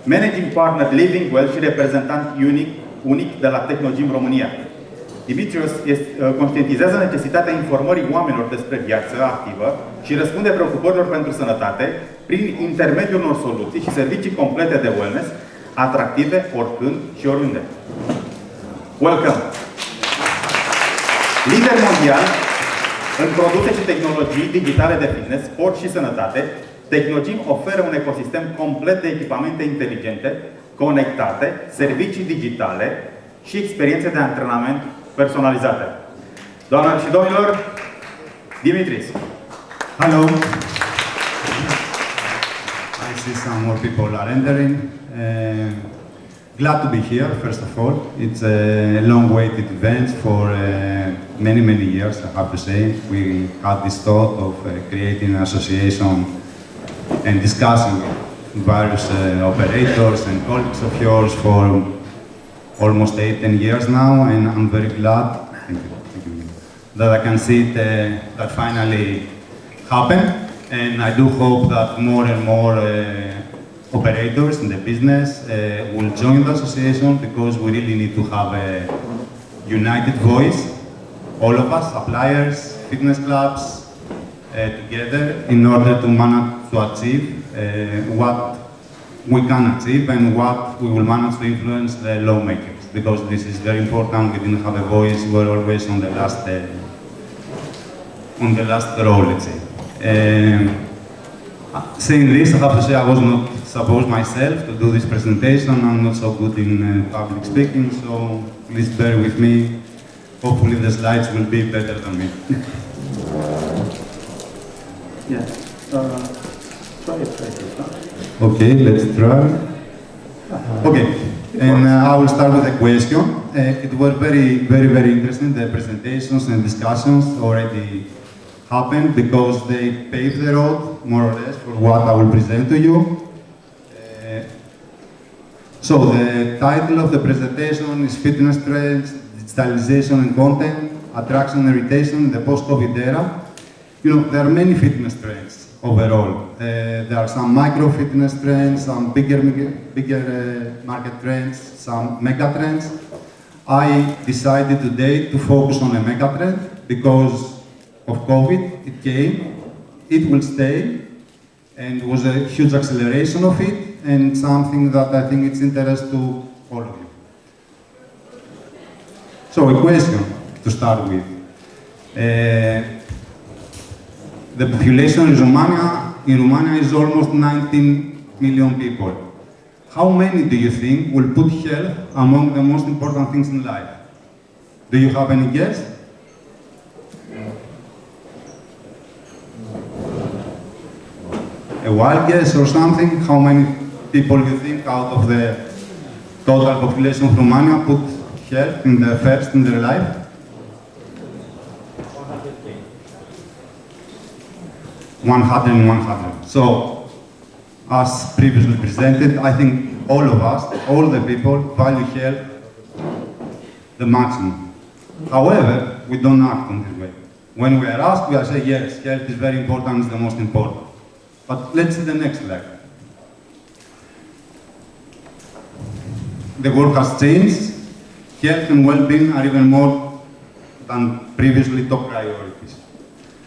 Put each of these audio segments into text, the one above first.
Managing Partner Living Well și reprezentant unic de la Technogym România. Dimitrios conștientizează necesitatea informării oamenilor despre viața activă și răspunde preocupărilor pentru sănătate prin intermediul unor soluții și servicii complete de wellness, atractive oricând și oriunde. Welcome! Lider mondial în produse și tehnologii digitale de fitness, sport și sănătate, Technogym oferă un ecosistem complet de echipamente inteligente, conectate, servicii digitale și experiențe de antrenament personalizate. Doamnelor și domnilor, Dimitrios. Hello. I see some more people are entering. Glad to be here, first of all. It's a long-awaited event for many years, I have to say. We had this thought of creating an association and discussing with various operators and colleagues of yours for almost 8-10 years now, and I'm very glad that I can see it that finally happen. And I do hope that more and more operators in the business will join the association, because we really need to have a united voice, all of us, suppliers, fitness clubs, together in order to manage to achieve what we can achieve and what we will manage to influence the lawmakers, because this is very important. We didn't have a voice, we're always on the last row, let's say. Saying this, I have to say I was not supposed myself to do this presentation. I'm not so good in public speaking, so please bear with me. Hopefully the slides will be better than me. Yeah. Try it. Okay, let's try. Okay, and I will start with a question. It was very interesting. The presentations and discussions already happened, because they paved the road, more or less, for what I will present to you. So the title of the presentation is Fitness Trends, Digitalization and Content, Attraction and Retention in the Post-COVID Era. You know, there are many fitness trends overall. There are some micro-fitness trends, some bigger market trends, some mega trends. I decided today to focus on a mega trend, because of COVID, it came, it will stay, and was a huge acceleration of it, and something that I think it's interest to all of you. So a question to start with. The population in Romania is almost 19 million people. How many do you think will put health among the most important things in life? Do you have any guess? A wild guess or something? How many people you think out of the total population of Romania put health in the first in their life? 100. So, as previously presented, I think all of us, all the people, value health the maximum. However, we don't act in this way. When we are asked, we are saying, yes, health is very important, it's the most important. But let's see the next slide. The world has changed. Health and well-being are even more than previously top priorities.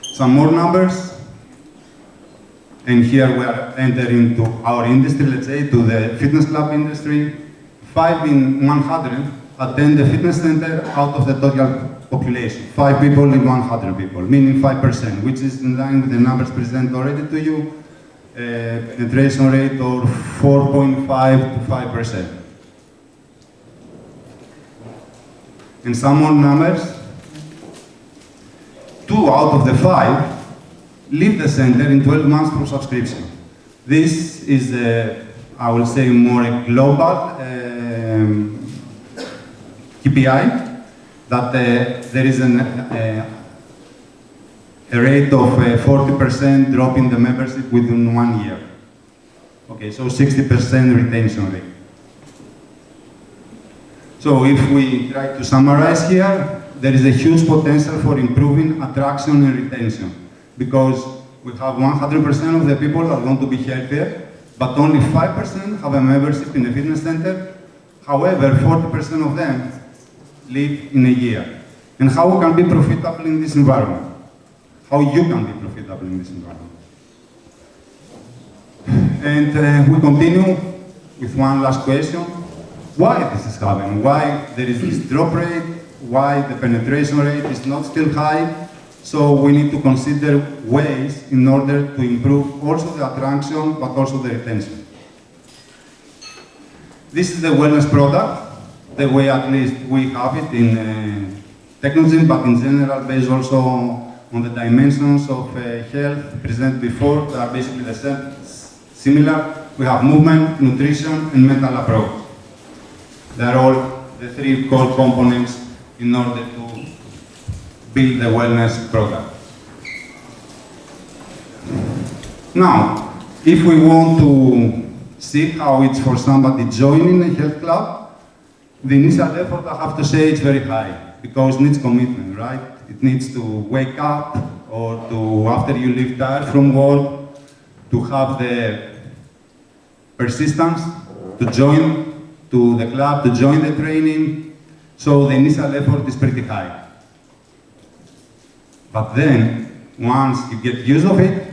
Some more numbers. And here we are entering to our industry, let's say, to the fitness club industry. 5 in 100 attend the fitness center out of the total population. 5 people in 100 people, meaning 5%, which is in line with the numbers presented already to you. Penetration rate of 4.5 to 5%. And some more numbers. 2 out of the 5 leave the center in 12 months for subscription. This is, I will say, more a global KPI, that there is a rate of 40% drop in the membership within 1 year. Okay, so 60% retention rate. So if we try to summarize here, there is a huge potential for improving attraction and retention, because we have 100% of the people are going to be healthier, but only 5% have a membership in a fitness center. However, 40% of them live in a year. And how we can be profitable in this environment? How you can be profitable in this environment? And we continue with one last question. Why this is happening? Why there is this drop rate? Why the penetration rate is not still high? So we need to consider ways in order to improve also the attraction, but also the retention. This is the wellness product, the way at least we have it in Technogym, but in general based also on the dimensions of health presented before. They are basically the same, similar. We have movement, nutrition, and mental approach. They are all the three core components in order to build the wellness product. Now, if we want to see how it's for somebody joining a health club, the initial effort, I have to say, it's very high because it needs commitment, right? It needs to wake up or to, after you leave tired from work, to have the persistence to join to the club, to join the training. So the initial effort is pretty high. But then, once you get used of it,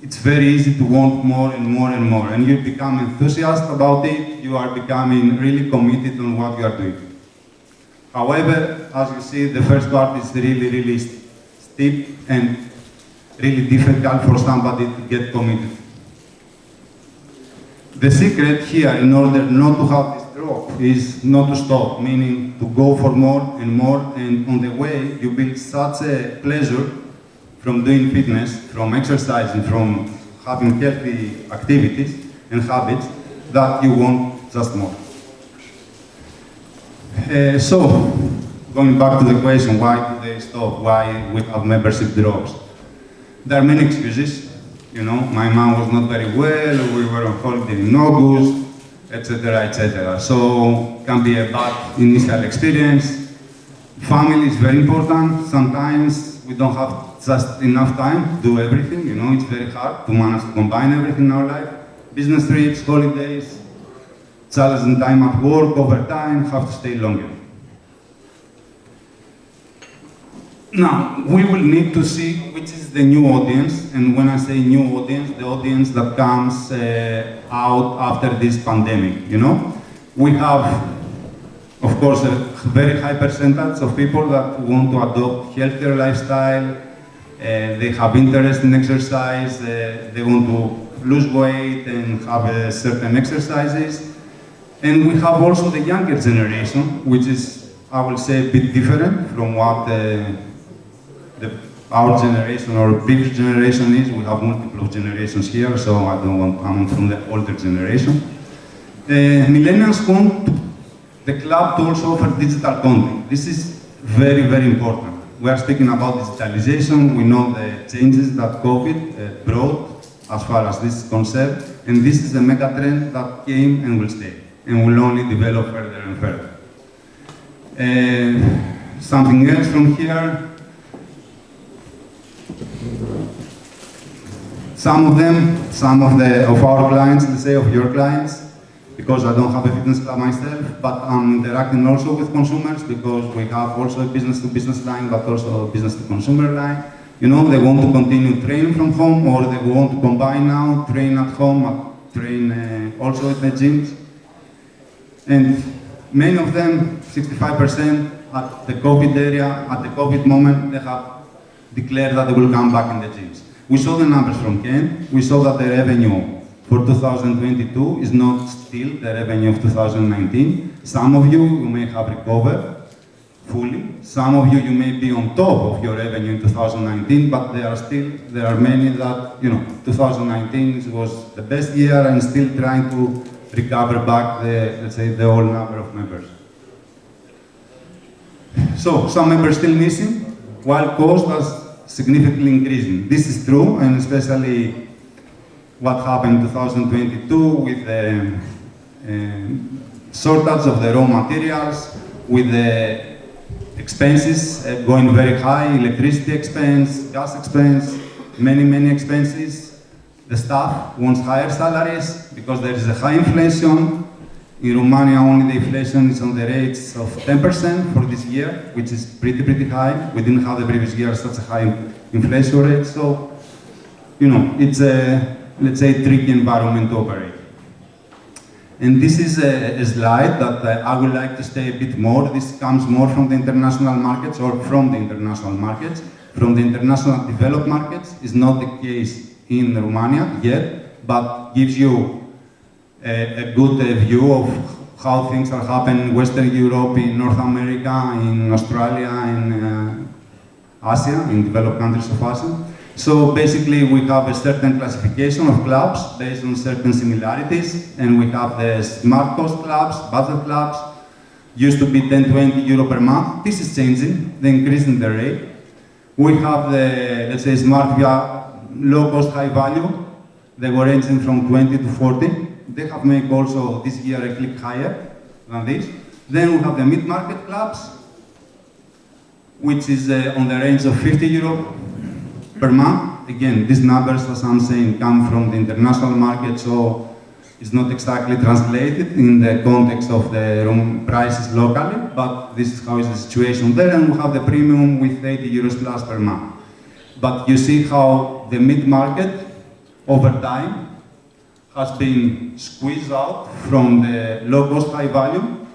it's very easy to want more and more and more. And you become enthusiastic about it, you are becoming really committed on what you are doing. However, as you see, the first part is really, really steep and really difficult for somebody to get committed. The secret here, in order not to have this drop, is not to stop, meaning to go for more, and on the way, you build such a pleasure from doing fitness, from exercising, from having healthy activities and habits, that you want just more. So, going back to the question, why do they stop? Why we have membership drops? There are many excuses. You know, my mom was not very well, we were on holiday in August, etc., etc. So, it can be a bad initial experience. Family is very important. Sometimes we don't have just enough time to do everything. You know, it's very hard to manage to combine everything in our life. Business trips, holidays, challenging time at work, overtime, have to stay longer. Now, we will need to see which is the new audience, and when I say new audience, the audience that comes out after this pandemic, you know? We have, of course, a very high percentage of people that want to adopt healthier lifestyle, they have interest in exercise, they want to lose weight and have certain exercises. And we have also the younger generation, which is, I will say, a bit different from what our generation or previous generation is. We have multiple generations here, so I don't want, I'm from the older generation. Millennials want the club to also offer digital content. This is very, very important. We are speaking about digitalization. We know the changes that COVID brought as far as this is concerned, and this is a mega trend that came and will stay, and will only develop further and further. Something else from here. Some of our clients, let's say of your clients, because I don't have a fitness club myself, but I'm interacting also with consumers because we have also a business-to-business line, but also a business-to-consumer line. You know, they want to continue training from home, or they want to combine now, train at home, train also at the gyms. And many of them, 65% at the COVID area, at the COVID moment, they have declared that they will come back in the gyms. We saw the numbers from Ken. We saw that the revenue for 2022 is not still the revenue of 2019. Some of you may have recovered fully. Some of you may be on top of your revenue in 2019, but there are many that, 2019 was the best year and still trying to recover back the old number of members. So, some members still missing, while cost has significantly increasing. This is true, and especially what happened in 2022 with the shortage of the raw materials, with the expenses going very high, electricity expense, gas expense, many expenses. The staff wants higher salaries because there is a high inflation. In Romania, only the inflation is on the rates of 10% for this year, which is pretty high. We didn't have the previous year such a high inflation rate, so it's a, let's say, tricky environment to operate. And this is a slide that I would like to stay a bit more. This comes more from the international markets or from the international markets. From the international developed markets is not the case in Romania yet, but gives you a good view of how things are happening in Western Europe, in North America, in Australia, in Asia, in developed countries of Asia. So basically we have a certain classification of clubs based on certain similarities, and we have the smart cost clubs, budget clubs, used to be 10-20 euro per month. This is changing, the increase in the rate. We have the, let's say, smart via low cost, high value. They were ranging from 20 to 40. They have made also this year a click higher than this. Then we have the mid-market clubs, which is on the range of 50 euro per month. Again, these numbers, as I'm saying, come from the international market, so it's not exactly translated in the context of the room prices locally, but this is how is the situation there, and we have the premium with 80 euros plus per month. But you see how the mid-market, over time, has been squeezed out from the low-cost, high-value,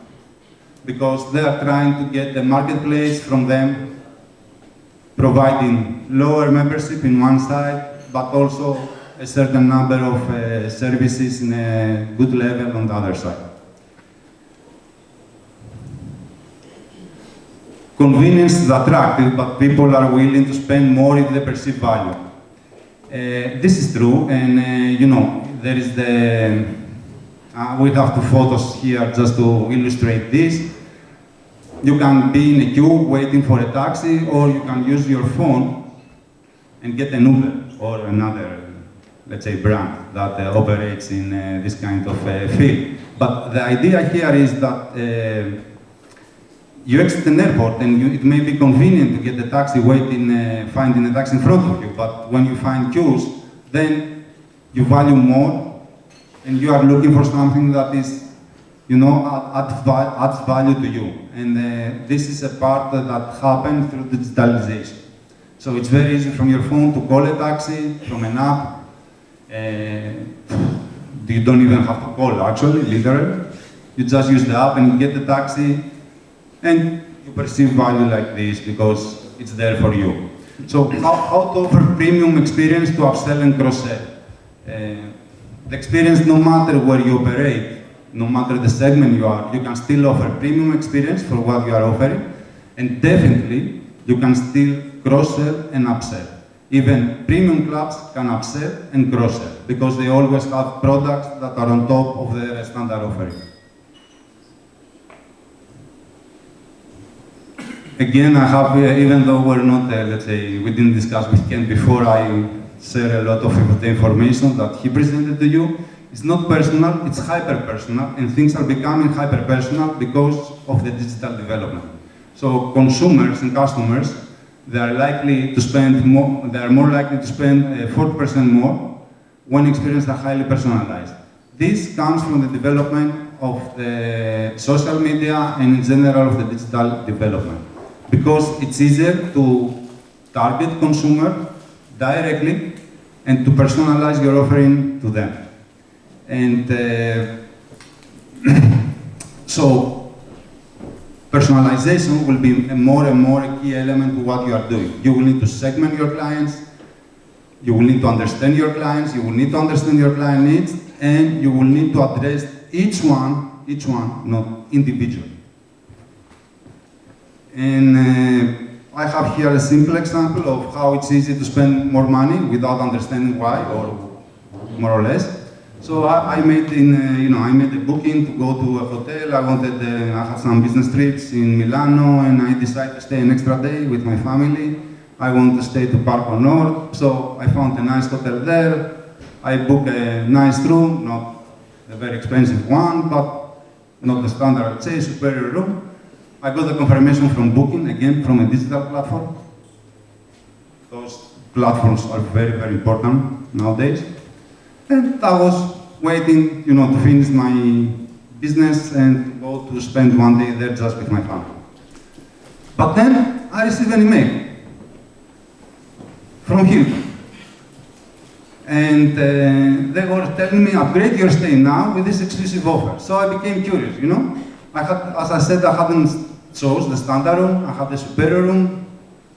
because they are trying to get the marketplace from them, providing lower membership in one side, but also a certain number of services in a good level on the other side. Convenience is attractive, but people are willing to spend more if they perceive value. This is true, and there is the, we have two photos here just to illustrate this. You can be in a queue waiting for a taxi, or you can use your phone and get an Uber or another, let's say, brand that operates in this kind of field. But the idea here is that you exit an airport and it may be convenient to get a taxi finding a taxi in front of you, but when you find queues, then you value more and you are looking for something that is, adds value to you. And this is a part that happens through digitalization. So it's very easy from your phone to call a taxi from an app. You don't even have to call, actually, literally. You just use the app and you get the taxi, and you perceive value like this because it's there for you. So how to offer premium experience to upsell and cross-sell? The experience, no matter where you operate, no matter the segment you are, you can still offer premium experience for what you are offering, and definitely you can still cross-sell and upsell. Even premium clubs can upsell and cross-sell because they always have products that are on top of their standard offering. Again, I have, even though we're not, let's say, we didn't discuss with Ken before, I share a lot of the information that he presented to you. It's not personal, it's hyper-personal, and things are becoming hyper-personal because of the digital development. So consumers and customers, they are likely to spend more, they are more likely to spend 40% more when experiences are highly personalized. This comes from the development of the social media and in general of the digital development. Because it's easier to target consumer directly and to personalize your offering to them. And so personalization will be more and more a key element to what you are doing. You will need to segment your clients, you will need to understand your clients, you will need to understand your client needs, and you will need to address each one, not individually. And I have here a simple example of how it's easy to spend more money without understanding why, or more or less. So I made I made a booking to go to a hotel. I had some business trips in Milano, and I decided to stay an extra day with my family. I wanted to stay to Parco Nord, so I found a nice hotel there. I booked a nice room, not a very expensive one, but not the standard, I'd say, superior room. I got the confirmation from Booking, again, from a digital platform. Those platforms are very, very important nowadays. And I was waiting, to finish my business and go to spend one day there just with my family. But then I received an email from him. And they were telling me, upgrade your stay now with this exclusive offer. So I became curious, as I said, I hadn't chose the standard room, I had the superior room,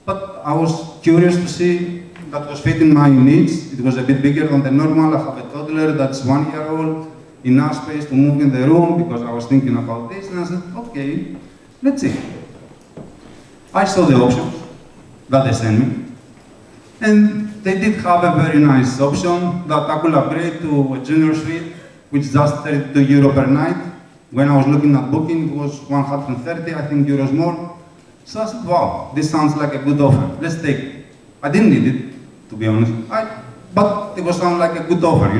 but I was curious to see that was fitting my needs. It was a bit bigger than the normal. I have a toddler that's 1 year old, enough space to move in the room because I was thinking about this, and I said, okay, let's see. I saw the options that they sent me, and they did have a very nice option that I could upgrade to a junior suite, which is just €32 per night. When I was looking at booking, it was 130, I think, euros more. So I said, wow, this sounds like a good offer. Let's take it. I didn't need it, to be honest, but it was sound like a good offer,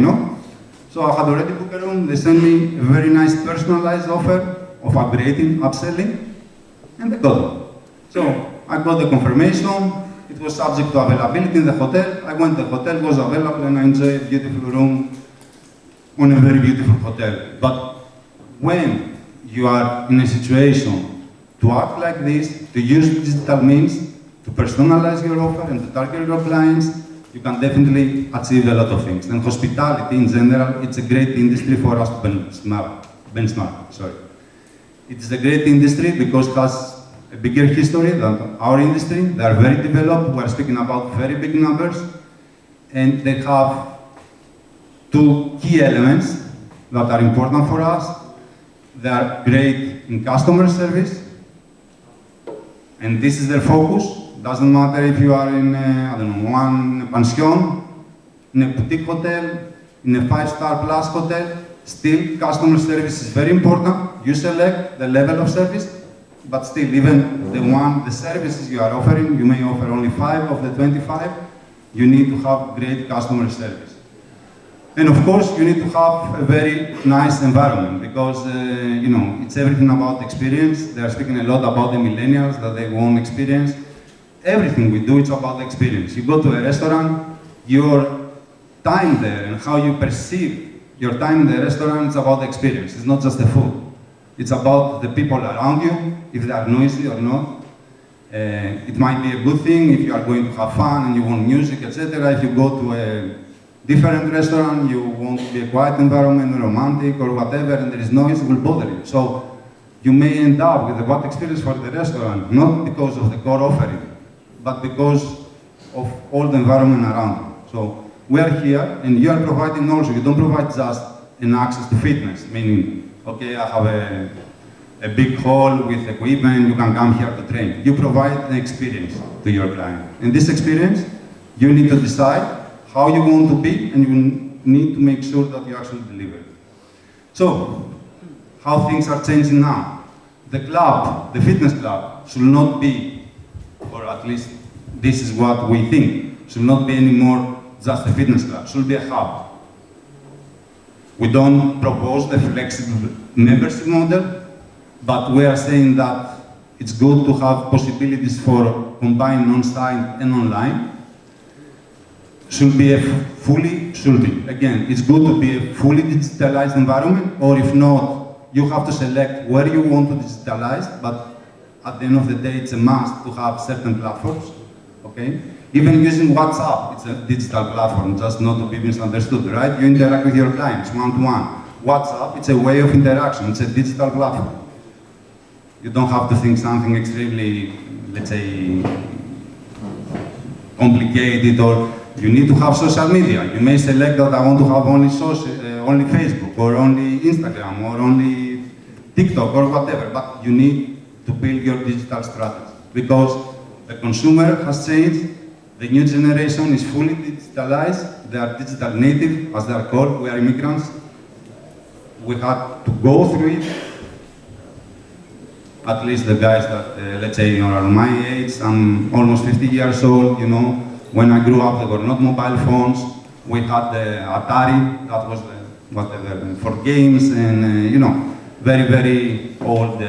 So I had already booked a room. They sent me a very nice personalized offer of upgrading, upselling, and I got it. So I got the confirmation. It was subject to availability in the hotel. I went to the hotel, was available, and I enjoyed a beautiful room on a very beautiful hotel. But when you are in a situation to act like this, to use digital means to personalize your offer and to target your clients, you can definitely achieve a lot of things. And hospitality in general, it's a great industry for us to benchmark. It is a great industry because it has a bigger history than our industry. They are very developed. We are speaking about very big numbers. And they have two key elements that are important for us. They are great in customer service. And this is their focus. Doesn't matter if you are in, one pension, in a boutique hotel, in a 5-star plus hotel, still customer service is very important. You select the level of service, but still, even the services you are offering, you may offer only 5 of the 25, you need to have great customer service. And of course, you need to have a very nice environment because, it's everything about experience. They are speaking a lot about the millennials, that they want experience. Everything we do, it's about the experience. You go to a restaurant, your time there and how you perceive your time in the restaurant is about the experience. It's not just the food. It's about the people around you, if they are noisy or not. It might be a good thing if you are going to have fun and you want music, etc. If you go to a different restaurant, you want to be a quiet environment, romantic or whatever, and there is noise, it will bother you. So you may end up with a bad experience for the restaurant, not because of the core offering, but because of all the environment around you. So we are here, and you are providing also, you don't provide just an access to fitness, meaning, okay, I have a big hall with equipment, you can come here to train. You provide an experience to your client. And this experience, you need to decide how you want to be, and you need to make sure that you actually deliver. So, how things are changing now. The club, the fitness club, should not be, or at least this is what we think, should not be anymore just a fitness club, should be a hub. We don't propose the flexible membership model, but we are saying that it's good to have possibilities for combining on-site and online. Should be again, it's good to be a fully digitalized environment, or if not, you have to select where you want to digitalize, but at the end of the day, it's a must to have certain platforms, okay? Even using WhatsApp, it's a digital platform, just not to be misunderstood, right? You interact with your clients one-to-one. WhatsApp, it's a way of interaction, it's a digital platform. You don't have to think something extremely, let's say, complicated, or you need to have social media. You may select that I want to have only Facebook, or only Instagram, or only TikTok, or whatever, but you need to build your digital strategy. Because the consumer has changed, the new generation is fully digitalized, they are digital native, as they are called, we are immigrants. We had to go through it. At least the guys that, let's say, are my age, I'm almost 50 years old, when I grew up, there were not mobile phones. We had the Atari, that was whatever, for games, and, very, very old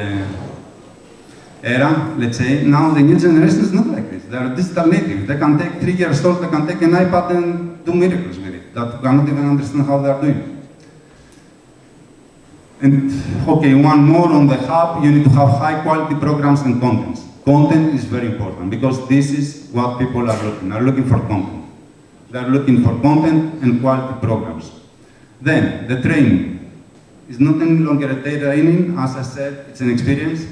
era, let's say. Now the new generation is not like this. They are digital native. They can take 3 years old, they can take an iPad and do miracles with it. that cannot even understand how they are doing. And okay, one more on the hub, you need to have high quality programs and contents. Content is very important because this is what people are looking for content. They are looking for content and quality programs. Then, the training is not any longer a training, as I said, it's an experience.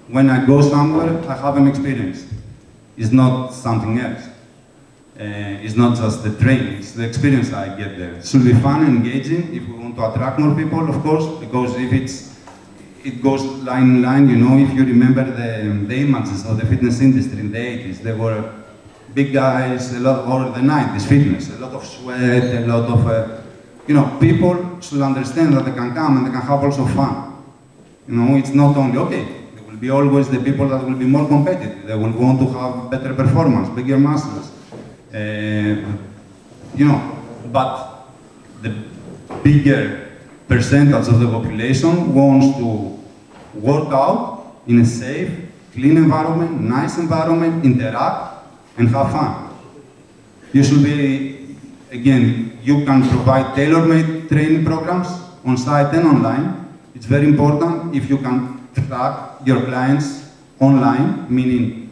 When I go somewhere, I have an experience. It's not something else. It's not just the training, it's the experience I get there. It should be fun and engaging if we want to attract more people, of course, because if it goes line in line, you know, if you remember the images of the fitness industry in the 80s, there were big guys, a lot, or the 90s, fitness, a lot of sweat, a lot of, you know, people should understand that they can come and they can have also fun. You know, it's not only, okay, there will be always the people that will be more competitive, they will want to have better performance, bigger muscles. You know, but the bigger percentage of the population wants to work out in a safe, clean environment, nice environment, interact, and have fun. You should be, again, you can provide tailor-made training programs on site and online. It's very important if you can track your clients online, meaning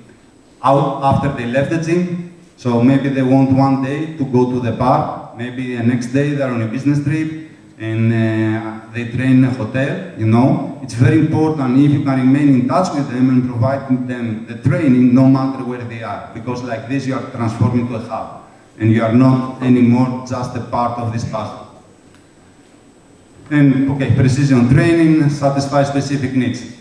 out after they left the gym. So maybe they want one day to go to the park, maybe the next day they're on a business trip and they train in a hotel, you know. It's very important if you can remain in touch with them and provide them the training no matter where they are, because like this you are transforming to a hub and you are not anymore just a part of this puzzle. And okay, precision training, satisfy specific needs.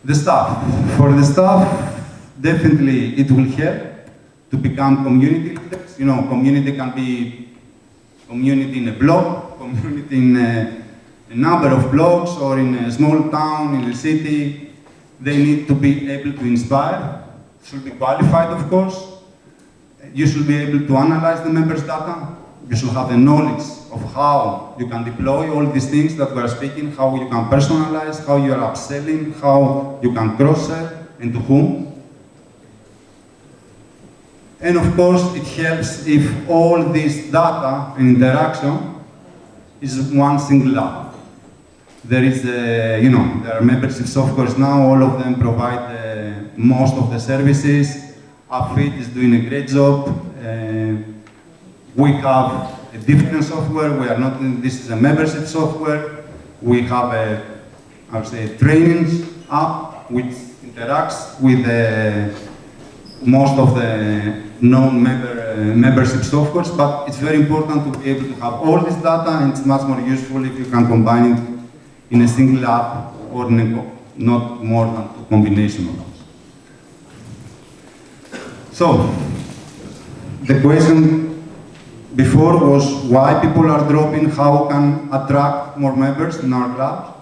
The staff. For the staff, definitely it will help to become community leaders. You know, community can be community in a blog, community in a number of blogs, or in a small town, in a city. They need to be able to inspire, should be qualified, of course. You should be able to analyze the members' data. You should have the knowledge of how you can deploy all these things that we are speaking, how you can personalize, how you are upselling, how you can cross-sell, and to whom. And of course, it helps if all this data and interaction is one single app. There is, you know, there are membership softwares now, all of them provide most of the services. AppFit is doing a great job. We have a different software, we are not, this is a membership software. We have a, I would say, a training app which interacts with most of the known membership softwares, but it's very important to be able to have all this data, and it's much more useful if you can combine it in a single app or not more than a combination of those. So, the question before was why people are dropping, how can attract more members in our clubs,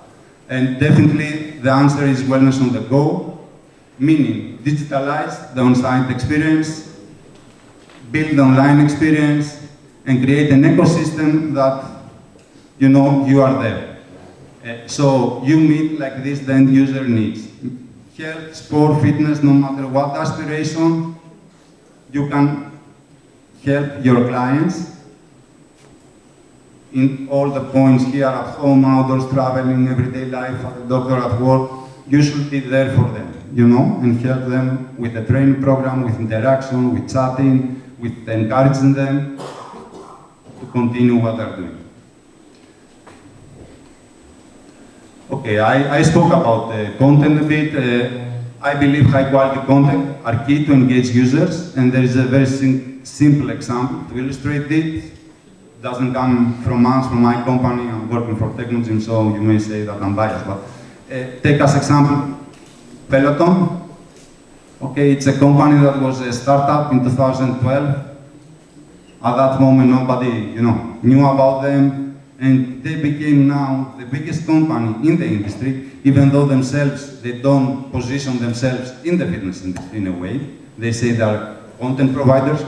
and definitely the answer is wellness on the go, meaning digitalize the on-site experience, build online experience, and create an ecosystem that you know you are there. So you meet like this the end user needs. Health, sport, fitness, no matter what aspiration, you can help your clients in all the points here at home, outdoors, traveling, everyday life, at the doctor, at work. You should be there for them, you know, and help them with a training program, with interaction, with chatting, with encouraging them to continue what they're doing. Okay, I spoke about content a bit. I believe high quality content are key to engage users, and there is a very simple example to illustrate it. It doesn't come from us, from my company. I'm working for Technogym, so you may say that I'm biased, but take as example Peloton. Okay, it's a company that was a startup in 2012. At that moment, nobody, you know, knew about them, and they became now the biggest company in the industry, even though themselves, they don't position themselves in the fitness industry in a way. They say they are content providers,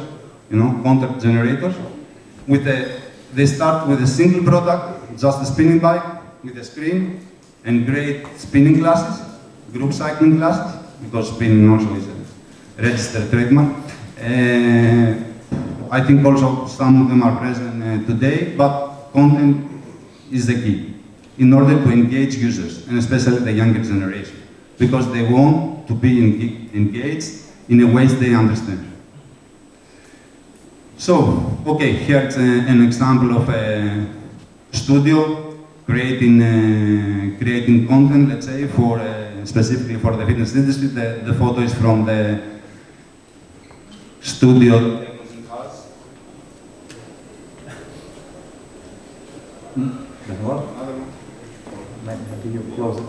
you know, content generators. They start with a single product, just a spinning bike with a screen and great spinning classes, group cycling classes, because spinning also is a registered trademark. I think also some of them are present today, but content is the key in order to engage users, and especially the younger generation, because they want to be engaged in a way they understand. So, okay, here's an example of a studio creating content, let's say, for specifically for the fitness industry. The photo is from the studio. Doesn't work? Maybe you close it.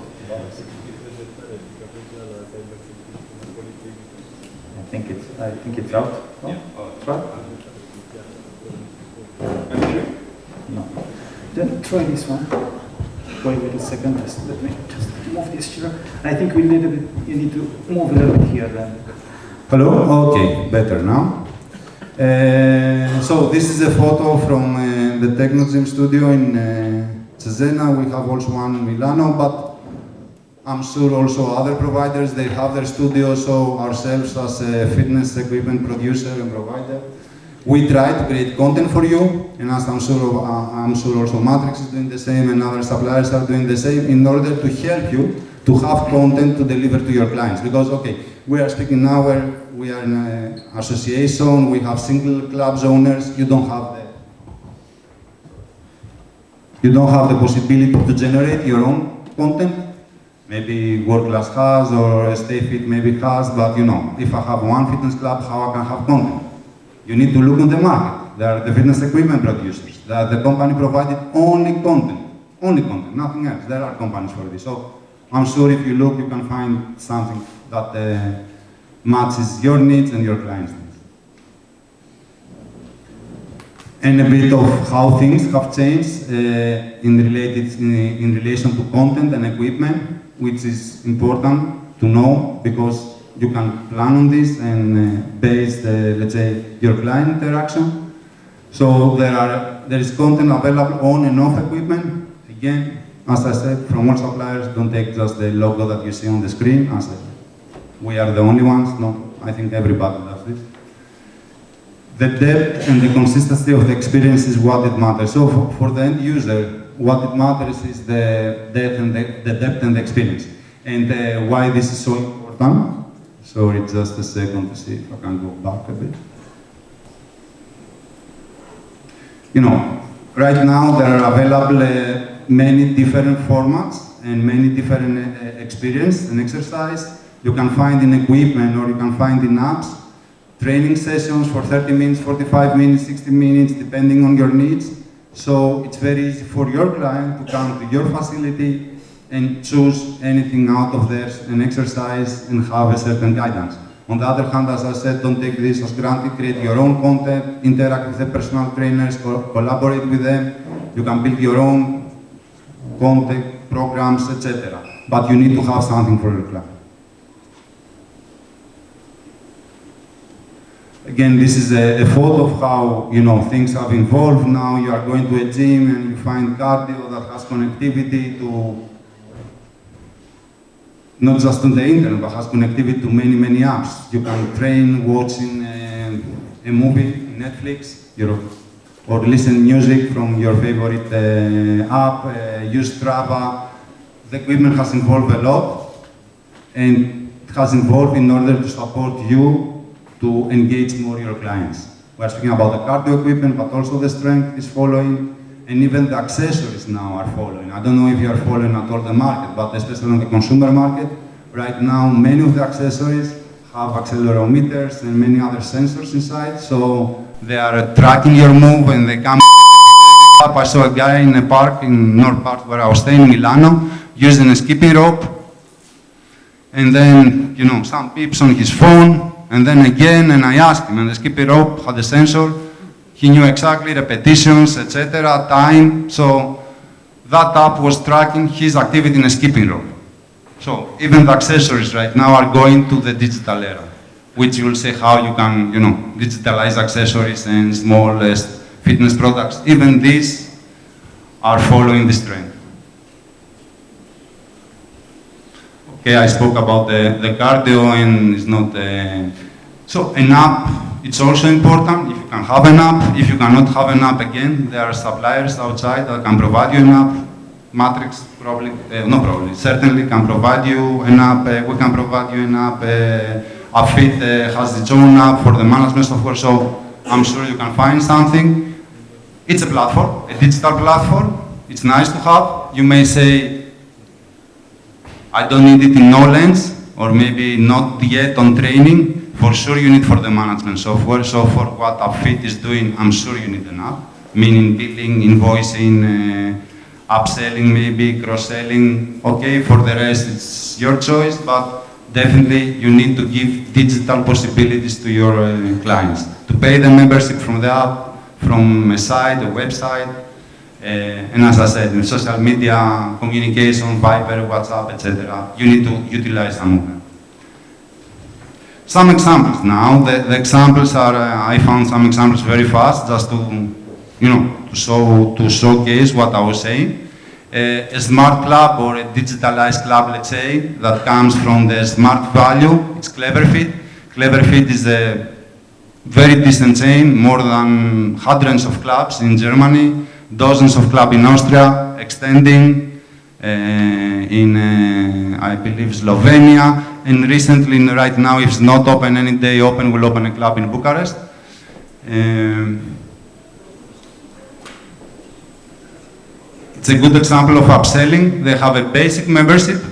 I think it's out. Oh, yeah. Try. No. Then try this one. Wait a second. Let me just move this chair. I think you need to move a little bit here then. Hello? Okay, better now. So this is a photo from the Technogym studio in Cesena. We have also one in Milano, but I'm sure also other providers, they have their studios, so ourselves as a fitness equipment producer and provider, we try to create content for you, and as I'm sure also Matrix is doing the same and other suppliers are doing the same, in order to help you to have content to deliver to your clients. Because, okay, we are speaking now where we are in an association, we have single clubs owners, you don't have the possibility to generate your own content. Maybe World Class has, or Stay Fit maybe has, but you know, if I have one fitness club, how I can have content? You need to look on the market. They are the fitness equipment producers. They are the company provided only content, nothing else. There are companies for this. So I'm sure if you look, you can find something that matches your needs and your clients' needs. And a bit of how things have changed in relation to content and equipment, which is important to know because you can plan on this and base let's say, your client interaction. So there is content available on and off equipment. Again, as I said, from all suppliers, don't take just the logo that you see on the screen. As we are the only ones. No, I think everybody does this. The depth and the consistency of the experience is what it matters. So for the end user, what it matters is the depth and the experience. And why this is so important. Sorry, just a second to see if I can go back a bit. You know, right now there are available many different formats and many different experience and exercise. You can find in equipment or you can find in apps. Training sessions for 30 minutes, 45 minutes, 60 minutes, depending on your needs. So it's very easy for your client to come to your facility and choose anything out of there and exercise and have a certain guidance. On the other hand, as I said, don't take this as granted, create your own content, interact with the personal trainers, collaborate with them. You can build your own content, programs, etc. But you need to have something for your client. Again, this is a photo of how, you know, things have evolved. Now you are going to a gym and you find cardio that has connectivity to, not just on the internet, but has connectivity to many, many apps. You can train watching a movie in Netflix, or listen music from your favorite app, use Strava. The equipment has evolved a lot, and it has evolved in order to support you to engage more your clients. We're speaking about the cardio equipment, but also the strength is following, and even the accessories now are following. I don't know if you are following at all the market, but especially on the consumer market, right now many of the accessories have accelerometers and many other sensors inside, so they are tracking your move and they come up. I saw a guy in a park in North Part where I was staying in Milano, using a skipping rope, and then, you know, some pips on his phone, and then again, and I asked him, and the skipping rope had a sensor. He knew exactly repetitions, etc., time. So that app was tracking his activity in a skipping rope. So even the accessories right now are going to the digital era, which will say how you can, you know, digitalize accessories and small fitness products. Even these are following this trend. Okay, I spoke about the cardio, and it's not. So an app it's also important. If you can have an app, if you cannot have an app, again, there are suppliers outside that can provide you an app. Matrix certainly can provide you an app. We can provide you an app. Upfit has its own app for the management software, so I'm sure you can find something. It's a platform, a digital platform. It's nice to have. You may say, I don't need it in Nolens, or maybe not yet on training. For sure you need for the management software. So for what Upfit is doing, I'm sure you need an app, meaning billing, invoicing, upselling maybe, cross-selling. Okay, for the rest it's your choice, but definitely you need to give digital possibilities to your clients. To pay the membership from the app, from a site, a website, and as I said, in social media, communication, Viber, WhatsApp, etc. You need to utilize some of them. Some examples now. The examples are, I found some examples very fast, just to, to showcase what I was saying. A smart club or a digitalized club, let's say, that comes from the smart value, it's Cleverfit. Cleverfit is a very decent chain, more than hundreds of clubs in Germany, dozens of clubs in Austria, extending in, I believe, Slovenia, and recently, right now, if it's not open any day, will open a club in Bucharest. It's a good example of upselling. They have a basic membership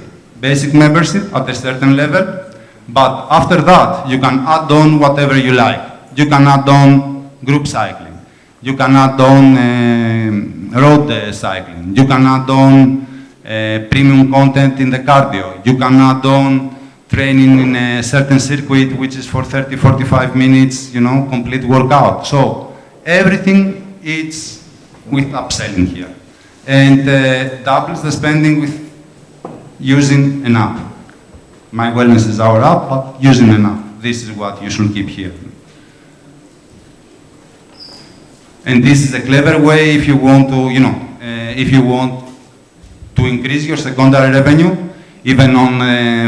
at a certain level, but after that, you can add on whatever you like. You can add on group cycling. You can add on road cycling. You can add on premium content in the cardio. You can add on training in a certain circuit, which is for 30, 45 minutes, complete workout. So everything is with upselling here. And doubles the spending with using an app. My Wellness is our app, but using an app. This is what you should keep here. And this is a clever way if you want to, increase your secondary revenue, even on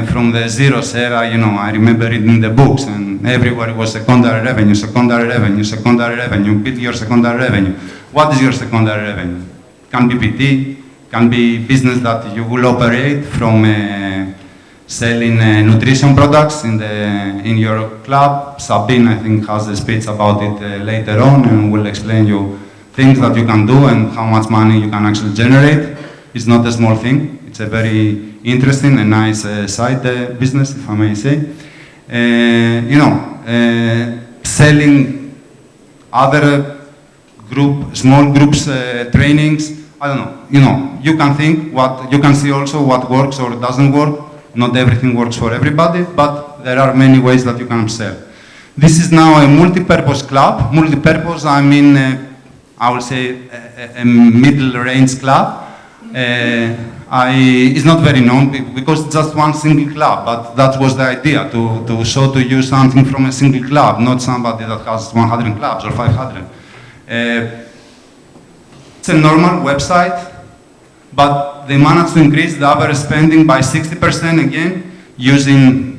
from the zeros era. I remember reading the books, and everywhere it was secondary revenue, secondary revenue, secondary revenue. Build your secondary revenue. What is your secondary revenue? Can be PT, can be business that you will operate from selling nutrition products in your club. Sabine, I think, has a speech about it later on, and will explain you things that you can do and how much money you can actually generate. It's not a small thing. It's a very interesting and nice side business, if I may say. Selling other small groups trainings. I don't know. You can think you can see also what works or doesn't work. Not everything works for everybody, but there are many ways that you can sell. This is now a multi-purpose club. Multi-purpose, I mean, I will say a middle-range club. It's not very known because it's just one single club, but that was the idea, to show to you something from a single club, not somebody that has 100 clubs or 500. It's a normal website, but they managed to increase the average spending by 60% again, using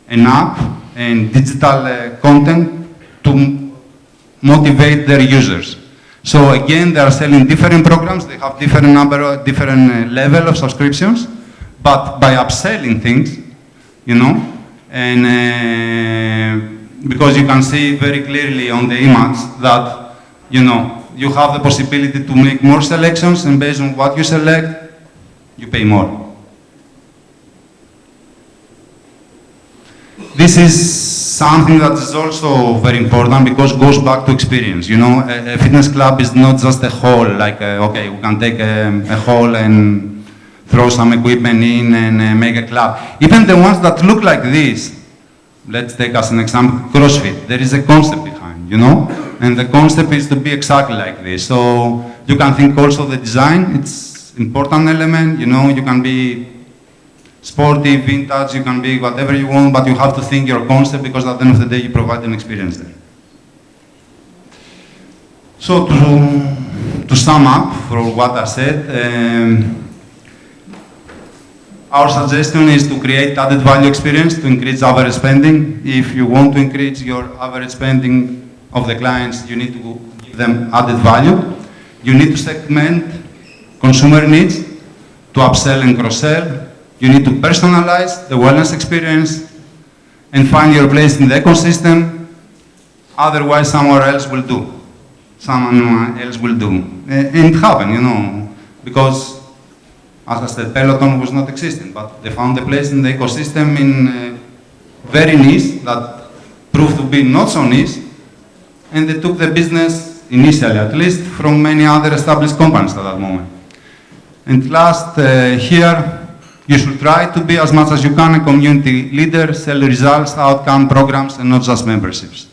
an app and digital content to motivate their users. So again, they are selling different programs. They have different level of subscriptions, but by upselling things, and because you can see very clearly on the image that, you have the possibility to make more selections, and based on what you select, you pay more. This is something that is also very important because it goes back to experience. A fitness club is not just a hall, like, okay, we can take a hall and throw some equipment in and make a club. Even the ones that look like this, let's take as an example, CrossFit. There is a concept behind, and the concept is to be exactly like this. So you can think also the design, it's important element, you can be sporty, vintage, you can be whatever you want, but you have to think your concept because at the end of the day you provide an experience there. So to sum up for what I said, Our suggestion is to create added value experience to increase average spending. If you want to increase your average spending of the clients, you need to give them added value. You need to segment consumer needs to upsell and cross-sell. You need to personalize the wellness experience and find your place in the ecosystem. Otherwise, someone else will do. Someone else will do. And it happened, you know, because, as I said, Peloton was not existing, but they found a place in the ecosystem in very niche that proved to be not so niche, and they took the business, initially at least, from many other established companies at that moment. And last, here, you should try to be, as much as you can, a community leader, sell results, outcome programs, and not just memberships.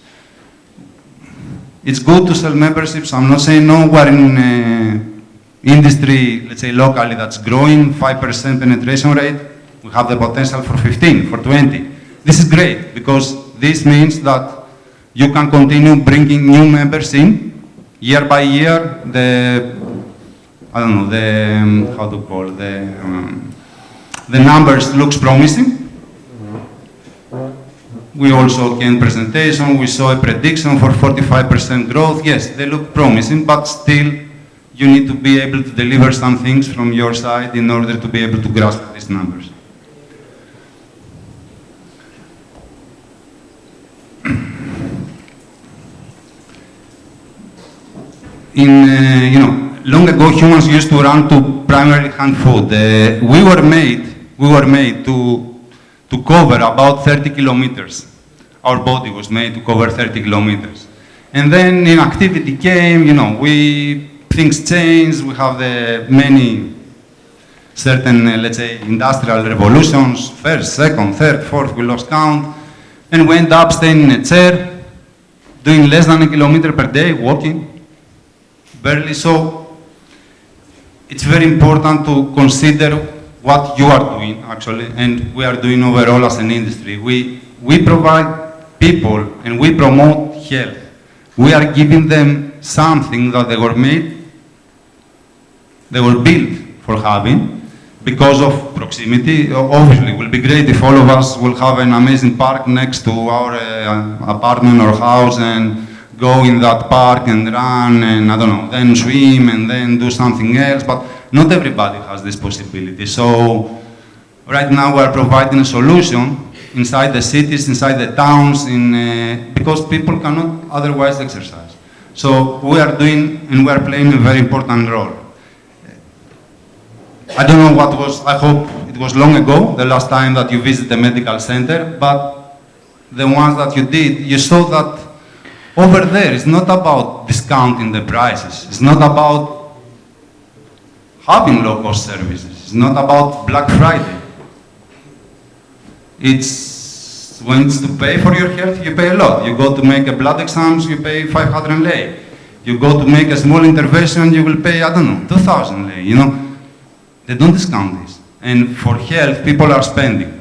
It's good to sell memberships. I'm not saying no. We're in industry, let's say locally, that's growing, 5% penetration rate. We have the potential for 15, for 20. This is great, because this means that you can continue bringing new members in, year by year. The numbers looks promising. We also came presentation, we saw a prediction for 45% growth. Yes, they look promising, but still you need to be able to deliver some things from your side in order to be able to grasp these numbers. Long ago humans used to run to primarily hunt food. We were made to cover about 30 kilometers. Our body was made to cover 30 kilometers. And then activity came, things changed. We have the many certain, let's say, industrial revolutions, first, second, third, fourth, we lost count, and we end up staying in a chair, doing less than a kilometer per day, walking, barely. So it's very important to consider what you are doing, actually, and we are doing overall as an industry. We provide people and we promote health. We are giving them something that they were built for having because of proximity. Obviously, it will be great if all of us will have an amazing park next to our apartment or house and go in that park and run and, I don't know, then swim and then do something else, but not everybody has this possibility. So right now we are providing a solution inside the cities, inside the towns, because people cannot otherwise exercise. So we are doing and we are playing a very important role. I don't know what was, I hope it was long ago, the last time that you visited the medical center, but the ones that you did, you saw that over there it's not about discounting the prices, it's not about having low-cost services, it's not about Black Friday. It's when it's to pay for your health, you pay a lot. You go to make a blood exams, you pay 500 lei. You go to make a small intervention, you will pay, I don't know, 2,000 lei, They don't discount this. And for health, people are spending.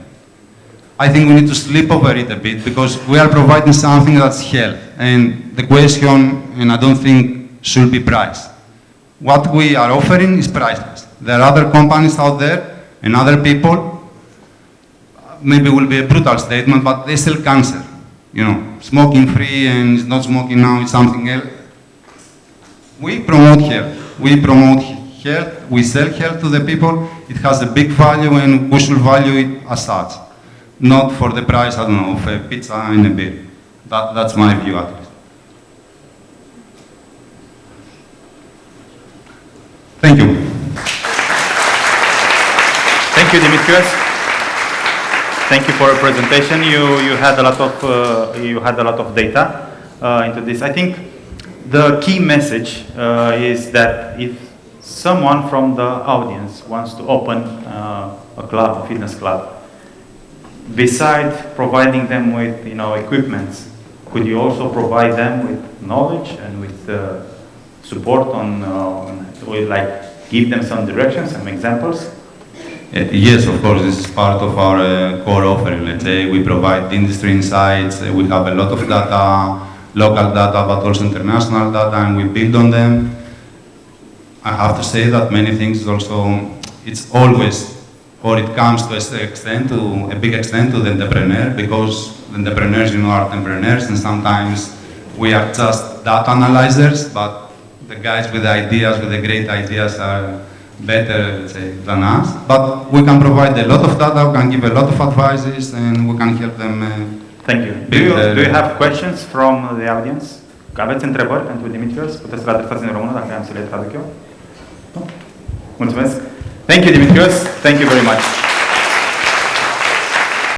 I think we need to sleep over it a bit because we are providing something that's health. And the question, and I don't think, should be price. What we are offering is priceless. There are other companies out there and other people, maybe it will be a brutal statement, but they sell cancer. Smoking free and it's not smoking now, it's something else. We promote health. We promote health, we sell health to the people. It has a big value and we should value it as such. Not for the price, I don't know, of a pizza and a beer. That's my view at least. Thank you. Thank you, Dimitrios. Thank you for your presentation. You had a lot of data into this. I think the key message is that if someone from the audience wants to open a club, a fitness club, besides providing them with equipment, could you also provide them with knowledge and with support give them some direction, some examples? Yes, of course, this is part of our core offering. Let's say we provide industry insights, we have a lot of data, local data, but also international data, and we build on them. I have to say that many things also, it's always or it comes to a big extent to the entrepreneur, because the entrepreneurs, you know, are entrepreneurs, and sometimes we are just data analyzers, but the guys with the ideas, with the great ideas, are better, let's say, than us. But we can provide a lot of data, we can give a lot of advices, and we can help them. Thank you. Do you have questions from the audience? Aveți întrebări pentru Dimitrios? Puteți să le adresați în română, dacă am să le traduc eu. Mulțumesc. Thank you, Dimitrios. Thank you very much.